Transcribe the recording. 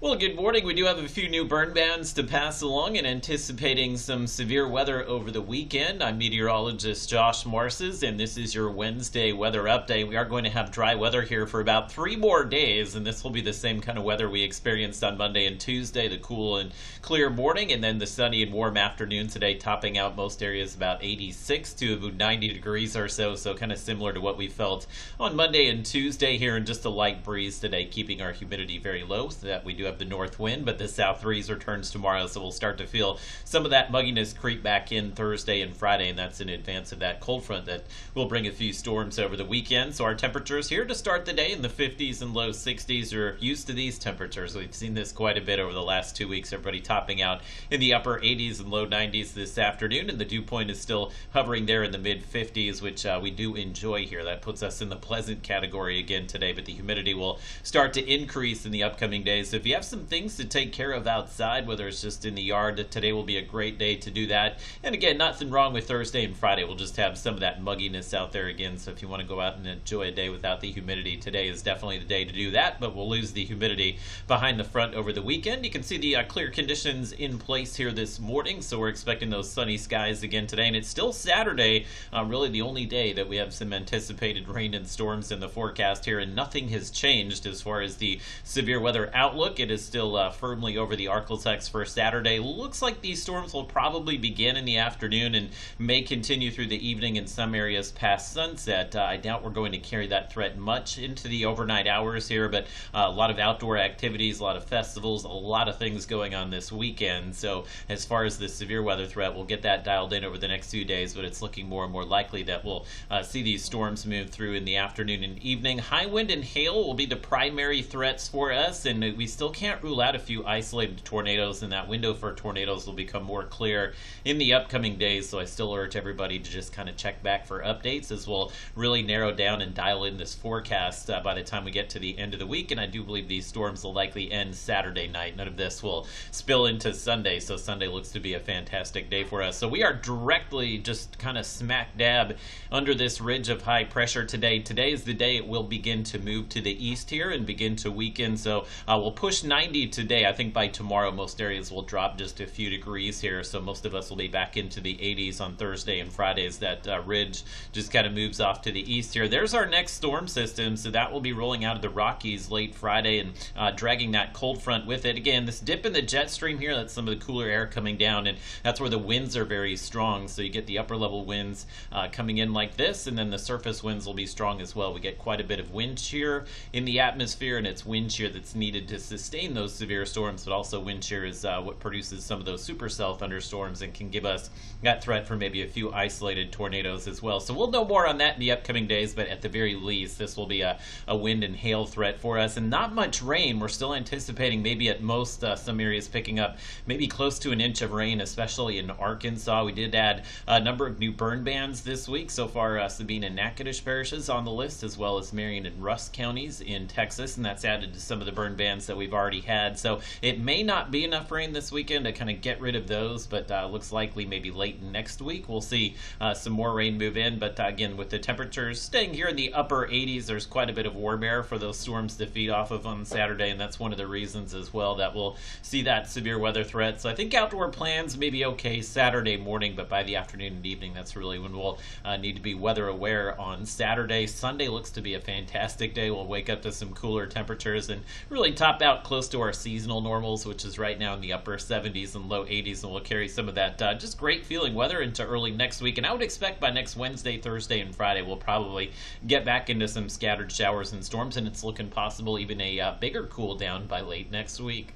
Well, good morning. We do have a few new burn bans to pass along and anticipating some severe weather over the weekend. I'm meteorologist Josh Marces, and this is your Wednesday weather update. We are going to have dry weather here for about 3 more days, and this will be the same kind of weather we experienced on Monday and Tuesday, the cool and clear morning, and then the sunny and warm afternoon today, topping out most areas about 86 to about 90 degrees or so, so kind of similar to what we felt on Monday and Tuesday here, and just a light breeze today, keeping our humidity very low so that we do have the north wind, but the south breeze returns tomorrow, so we'll start to feel some of that mugginess creep back in Thursday and Friday, and that's in advance of that cold front that will bring a few storms over the weekend. So our temperatures here to start the day in the 50s and low 60s. Are used to these temperatures. We've seen this quite a bit over the last 2 weeks. Everybody topping out in the upper 80s and low 90s this afternoon, and the dew point is still hovering there in the mid 50s, which we do enjoy here. That puts us in the pleasant category again today, but the humidity will start to increase in the upcoming days. So if you have some things to take care of outside, whether it's just in the yard, today will be a great day to do that. And again, nothing wrong with Thursday and Friday. We'll just have some of that mugginess out there again. So if you want to go out and enjoy a day without the humidity, today is definitely the day to do that, but we'll lose the humidity behind the front over the weekend. You can see the clear conditions in place here this morning, so we're expecting those sunny skies again today, and it's still Saturday, really the only day that we have some anticipated rain and storms in the forecast here, and nothing has changed as far as the severe weather outlook. It is still firmly over the Arklatex for Saturday. Looks like these storms will probably begin in the afternoon and may continue through the evening in some areas past sunset. I doubt we're going to carry that threat much into the overnight hours here, but a lot of outdoor activities, a lot of festivals, a lot of things going on this weekend. So as far as the severe weather threat, we'll get that dialed in over the next few days, but it's looking more and more likely that we'll see these storms move through in the afternoon and evening. High wind and hail will be the primary threats for us, and we still can't rule out a few isolated tornadoes, and that window for tornadoes will become more clear in the upcoming days. So I still urge everybody to just kind of check back for updates as we'll really narrow down and dial in this forecast by the time we get to the end of the week. And I do believe these storms will likely end Saturday night. None of this will spill into Sunday, so Sunday looks to be a fantastic day for us. So we are directly just kind of smack dab under this ridge of high pressure today. Today is the day it will begin to move to the east here and begin to weaken. So we'll push 90 today. I think by tomorrow most areas will drop just a few degrees here, so most of us will be back into the 80s on Thursday and Friday as that ridge just kind of moves off to the east here. There's our next storm system, so that will be rolling out of the Rockies late Friday and dragging that cold front with it. Again, this dip in the jet stream here, that's some of the cooler air coming down, and that's where the winds are very strong. So you get the upper level winds coming in like this, and then the surface winds will be strong as well. We get quite a bit of wind shear in the atmosphere, and it's wind shear that's needed to sustain those severe storms, but also wind shear is what produces some of those supercell thunderstorms and can give us that threat for maybe a few isolated tornadoes as well. So we'll know more on that in the upcoming days, but at the very least, this will be a wind and hail threat for us, and not much rain. We're still anticipating maybe at most some areas picking up maybe close to an inch of rain, especially in Arkansas. We did add a number of new burn bans this week. So far, Sabine and Natchitoches parishes on the list, as well as Marion and Rusk counties in Texas, and that's added to some of the burn bans that we've already had. So it may not be enough rain this weekend to kind of get rid of those, but looks likely maybe late next week we'll see some more rain move in. But again, with the temperatures staying here in the upper 80s, there's quite a bit of warm air for those storms to feed off of on Saturday, and that's one of the reasons as well that we'll see that severe weather threat. So I think outdoor plans may be okay Saturday morning, but by the afternoon and evening, that's really when we'll need to be weather aware on Saturday. Sunday looks to be a fantastic day. We'll wake up to some cooler temperatures and really top out close to our seasonal normals, which is right now in the upper 70s and low 80s, and we'll carry some of that just great feeling weather into early next week. And I would expect by next Wednesday, Thursday, and Friday, we'll probably get back into some scattered showers and storms, and it's looking possible even a bigger cool down by late next week.